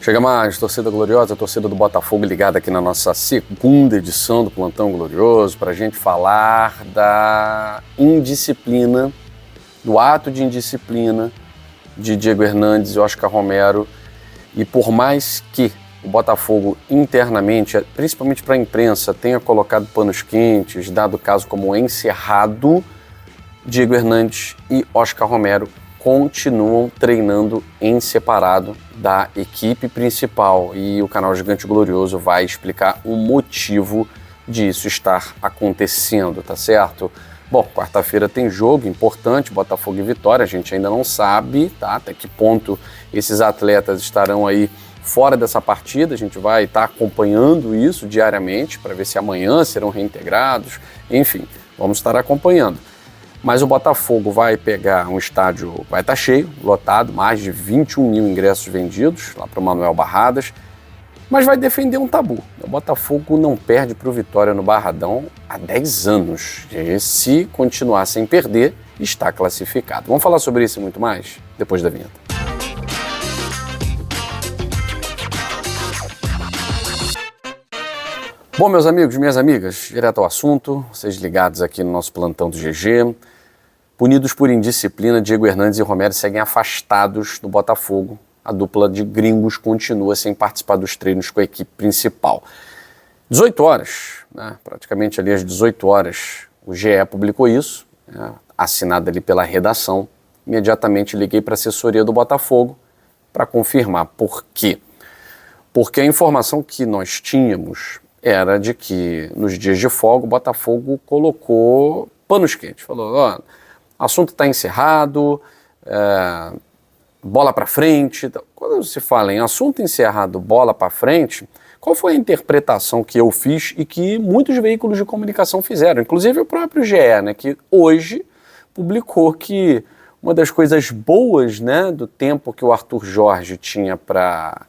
Chega mais, torcida gloriosa, torcida do Botafogo ligada aqui na nossa segunda edição do Plantão Glorioso para a gente falar da indisciplina, do ato de indisciplina de Diego Hernandes e Oscar Romero. E por mais que o Botafogo internamente, principalmente para a imprensa, tenha colocado panos quentes, dado o caso como encerrado, Diego Hernandes e Oscar Romero continuam treinando em separado da equipe principal e o canal Gigante Glorioso vai explicar o motivo disso estar acontecendo, tá certo? Bom, quarta-feira tem jogo importante, Botafogo e Vitória, a gente ainda não sabe, tá? Até que ponto esses atletas estarão aí fora dessa partida, a gente vai estar acompanhando isso diariamente para ver se amanhã serão reintegrados, enfim, vamos estar acompanhando. Mas o Botafogo vai pegar um estádio, vai estar cheio, lotado, mais de 21 mil ingressos vendidos, lá para o Manuel Barradas, mas vai defender um tabu. O Botafogo não perde para o Vitória no Barradão há 10 anos. E se continuar sem perder, está classificado. Vamos falar sobre isso e muito mais depois da vinheta. Bom, meus amigos, minhas amigas, direto ao assunto, vocês ligados aqui no nosso plantão do GG. Punidos por indisciplina, Diego Hernandes e Romero seguem afastados do Botafogo. A dupla de gringos continua sem participar dos treinos com a equipe principal. 18 horas, né, praticamente ali às 18 horas, o GE publicou isso, né, assinado ali pela redação. Imediatamente liguei para a assessoria do Botafogo para confirmar. Por quê? Porque a informação que nós tínhamos era de que nos dias de folga o Botafogo colocou panos quentes. Falou, ó, assunto está encerrado, bola para frente. Quando se fala em assunto encerrado, bola para frente, qual foi a interpretação que eu fiz e que muitos veículos de comunicação fizeram? Inclusive o próprio GE, né, que hoje publicou que uma das coisas boas, né, do tempo que o Arthur Jorge tinha para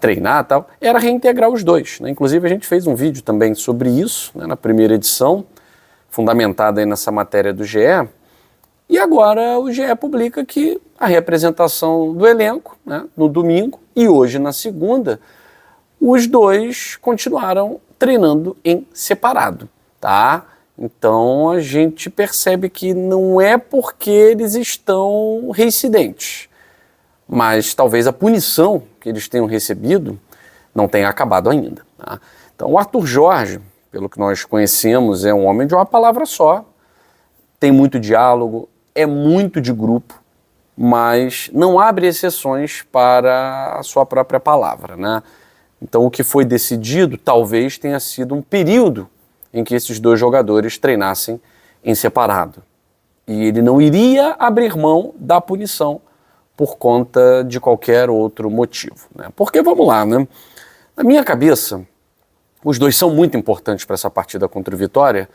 treinar e tal, era reintegrar os dois, né? Inclusive a gente fez um vídeo também sobre isso, né, na primeira edição, fundamentado aí nessa matéria do GE, e agora o GE publica que a representação do elenco, né, no domingo e hoje na segunda, os dois continuaram treinando em separado, tá? Então a gente percebe que não é porque eles estão reincidentes, mas talvez a punição que eles tenham recebido não tenha acabado ainda, tá? Então o Arthur Jorge, pelo que nós conhecemos, é um homem de uma palavra só, tem muito diálogo, é muito de grupo, mas não abre exceções para a sua própria palavra, né? Então o que foi decidido talvez tenha sido um período em que esses dois jogadores treinassem em separado. E ele não iria abrir mão da punição por conta de qualquer outro motivo, né? Porque, vamos lá, né? Na minha cabeça, os dois são muito importantes para essa partida contra o Vitória,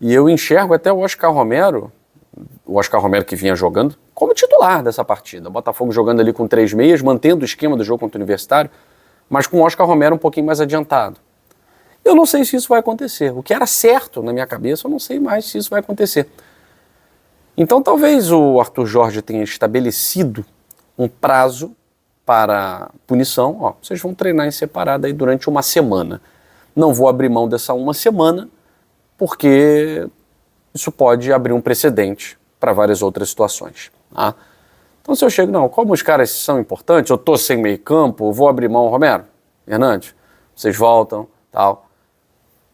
e eu enxergo até o Oscar Romero que vinha jogando, como titular dessa partida. O Botafogo jogando ali com 3 meias, mantendo o esquema do jogo contra o Universitário, mas com o Oscar Romero um pouquinho mais adiantado. Eu não sei se isso vai acontecer. O que era certo na minha cabeça, eu não sei mais se isso vai acontecer. Então talvez o Arthur Jorge tenha estabelecido um prazo para punição. Ó, vocês vão treinar em separado aí durante uma semana. Não vou abrir mão dessa uma semana, porque isso pode abrir um precedente para várias outras situações, tá? Então se eu chego, não, como os caras são importantes, eu tô sem meio campo, eu vou abrir mão, Romero, Hernandes, vocês voltam, tal.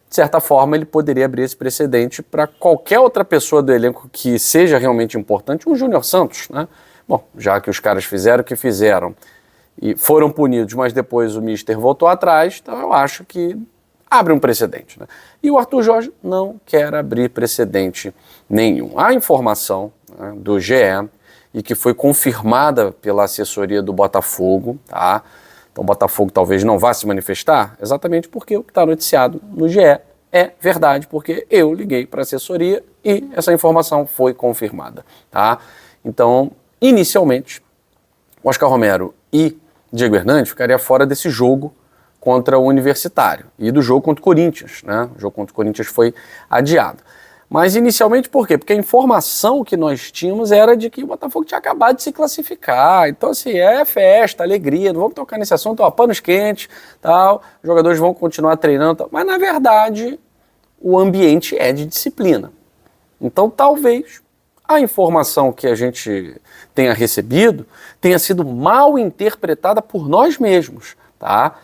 De certa forma ele poderia abrir esse precedente para qualquer outra pessoa do elenco que seja realmente importante, um Júnior Santos, né? Bom, já que os caras fizeram o que fizeram e foram punidos, mas depois o mister voltou atrás, então eu acho que abre um precedente, né? E o Arthur Jorge não quer abrir precedente nenhum. A informação, né, do GE, e que foi confirmada pela assessoria do Botafogo, tá? Então o Botafogo talvez não vá se manifestar, exatamente porque o que está noticiado no GE é verdade, porque eu liguei para a assessoria e essa informação foi confirmada, tá? Então, inicialmente, Oscar Romero e Diego Hernandes ficariam fora desse jogo contra o Universitário e do jogo contra o Corinthians, né? O jogo contra o Corinthians foi adiado. Mas inicialmente por quê? Porque a informação que nós tínhamos era de que o Botafogo tinha acabado de se classificar. Então, assim, é festa, alegria, não vamos tocar nesse assunto, ó, panos quentes, tal, os jogadores vão continuar treinando, tal. Mas, na verdade, o ambiente é de disciplina. Então, talvez a informação que a gente tenha recebido tenha sido mal interpretada por nós mesmos, tá?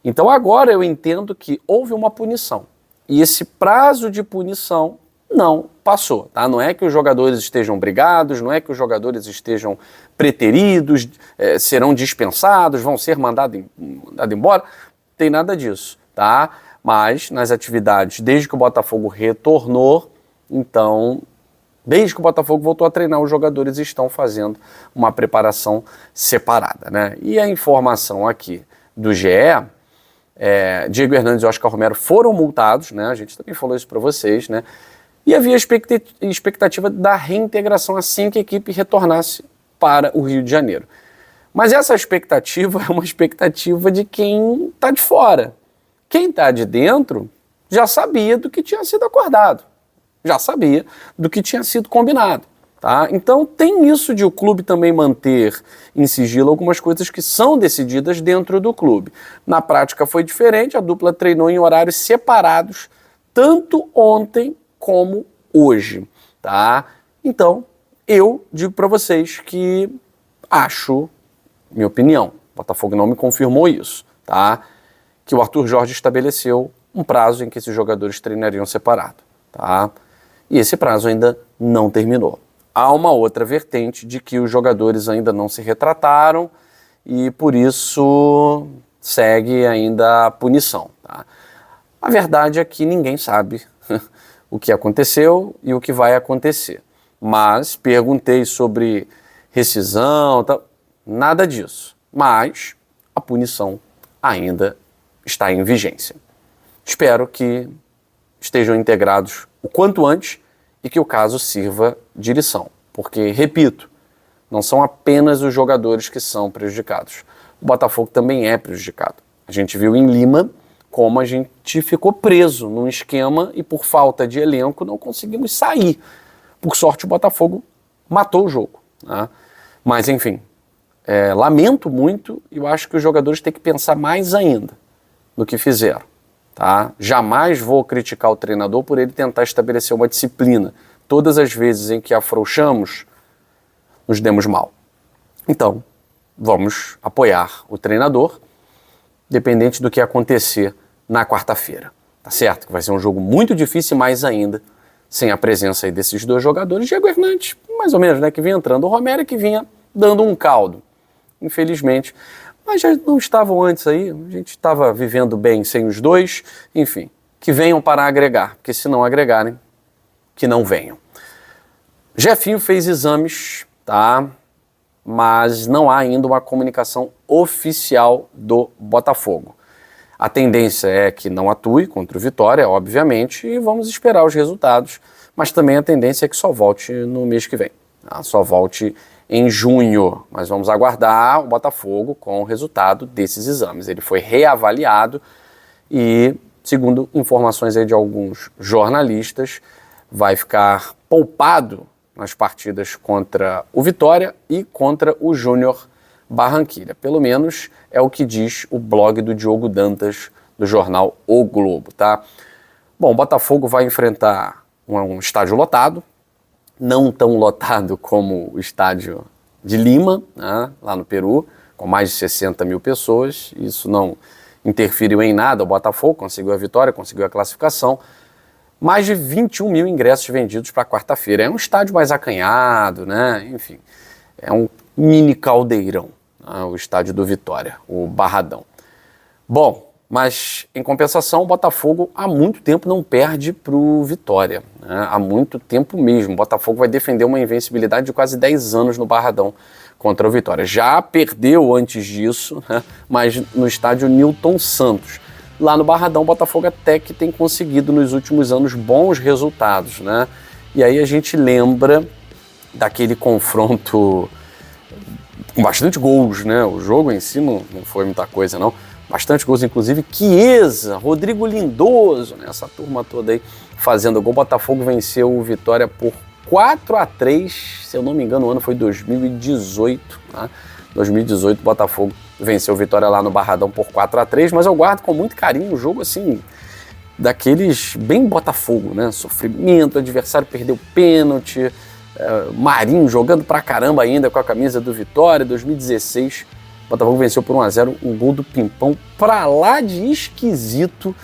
Então, agora eu entendo que houve uma punição. E esse prazo de punição não passou, tá? Não é que os jogadores estejam brigados, não é que os jogadores estejam preteridos, serão dispensados, vão ser mandados embora, não tem nada disso, tá? Mas nas atividades, desde que o Botafogo retornou, então, desde que o Botafogo voltou a treinar, os jogadores estão fazendo uma preparação separada, né? E a informação aqui do GE, Diego Hernandes e Oscar Romero foram multados, né? A gente também falou isso para vocês, né? E havia expectativa da reintegração assim que a equipe retornasse para o Rio de Janeiro. Mas essa expectativa é uma expectativa de quem está de fora. Quem está de dentro já sabia do que tinha sido acordado, já sabia do que tinha sido combinado. Tá? Então tem isso de o clube também manter em sigilo algumas coisas que são decididas dentro do clube. Na prática foi diferente, a dupla treinou em horários separados, tanto ontem como hoje, tá? Então, eu digo para vocês que acho, minha opinião, o Botafogo não me confirmou isso, tá? Que o Arthur Jorge estabeleceu um prazo em que esses jogadores treinariam separado, tá? E esse prazo ainda não terminou. Há uma outra vertente de que os jogadores ainda não se retrataram e por isso segue ainda a punição, tá? A verdade é que ninguém sabe o que aconteceu e o que vai acontecer. Mas perguntei sobre rescisão, tal, nada disso. Mas a punição ainda está em vigência. Espero que estejam integrados o quanto antes e que o caso sirva de lição. Porque, repito, não são apenas os jogadores que são prejudicados. O Botafogo também é prejudicado. A gente viu em Lima como a gente ficou preso num esquema e por falta de elenco não conseguimos sair. Por sorte o Botafogo matou o jogo, né? Mas enfim, lamento muito e eu acho que os jogadores têm que pensar mais ainda no que fizeram, tá? Jamais vou criticar o treinador por ele tentar estabelecer uma disciplina. Todas as vezes em que afrouxamos, nos demos mal. Então, vamos apoiar o treinador, dependente do que acontecer na quarta-feira, tá certo? Que vai ser um jogo muito difícil, mais ainda, sem a presença aí desses dois jogadores. Diego Hernandes, mais ou menos, né, que vinha entrando. O Romero que vinha dando um caldo, infelizmente. Mas já não estavam antes aí, a gente estava vivendo bem sem os dois. Enfim, que venham para agregar, porque se não agregarem, que não venham. Jefinho fez exames, tá? Mas não há ainda uma comunicação oficial do Botafogo. A tendência é que não atue contra o Vitória, obviamente, e vamos esperar os resultados, mas também a tendência é que só volte no mês que vem, tá? Só volte em junho, mas vamos aguardar o Botafogo com o resultado desses exames. Ele foi reavaliado e, segundo informações aí de alguns jornalistas, vai ficar poupado nas partidas contra o Vitória e contra o Júnior Barranquilla. Pelo menos é o que diz o blog do Diogo Dantas, do jornal O Globo, tá? Bom, o Botafogo vai enfrentar um estádio lotado, não tão lotado como o estádio de Lima, né, lá no Peru, com mais de 60 mil pessoas. Isso não interferiu em nada. O Botafogo conseguiu a vitória, conseguiu a classificação. Mais de 21 mil ingressos vendidos para quarta-feira. É um estádio mais acanhado, né? Enfim, é um mini caldeirão, né? O estádio do Vitória, o Barradão. Bom, mas em compensação o Botafogo há muito tempo não perde para o Vitória, né? Há muito tempo mesmo. O Botafogo vai defender uma invencibilidade de quase 10 anos no Barradão contra o Vitória. Já perdeu antes disso, né? Mas no estádio Nilton Santos. Lá no Barradão, o Botafogo até que tem conseguido nos últimos anos bons resultados, né? E aí a gente lembra daquele confronto com bastante gols, né? O jogo em si não foi muita coisa, não. Bastante gols, inclusive Chiesa, Rodrigo Lindoso, né? Essa turma toda aí fazendo gol. Botafogo venceu o Vitória por 4-3, se eu não me engano, o ano foi 2018, né? 2018, Botafogo venceu o Vitória lá no Barradão por 4-3, mas eu guardo com muito carinho o jogo, assim, daqueles bem Botafogo, né? Sofrimento, o adversário perdeu pênalti, Marinho jogando pra caramba ainda com a camisa do Vitória. 2016, Botafogo venceu por 1-0, um gol do Pimpão pra lá de esquisito,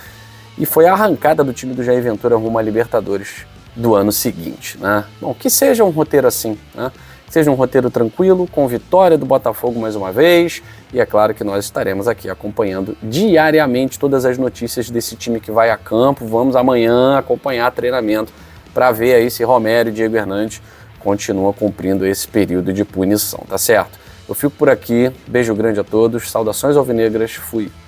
e foi a arrancada do time do Jair Ventura rumo à Libertadores do ano seguinte, né? Bom, que seja um roteiro assim, né? Que seja um roteiro tranquilo, com vitória do Botafogo mais uma vez, e é claro que nós estaremos aqui acompanhando diariamente todas as notícias desse time que vai a campo. Vamos amanhã acompanhar treinamento para ver aí se Romero e Diego Hernandes continuam cumprindo esse período de punição, tá certo? Eu fico por aqui, beijo grande a todos, saudações alvinegras, fui!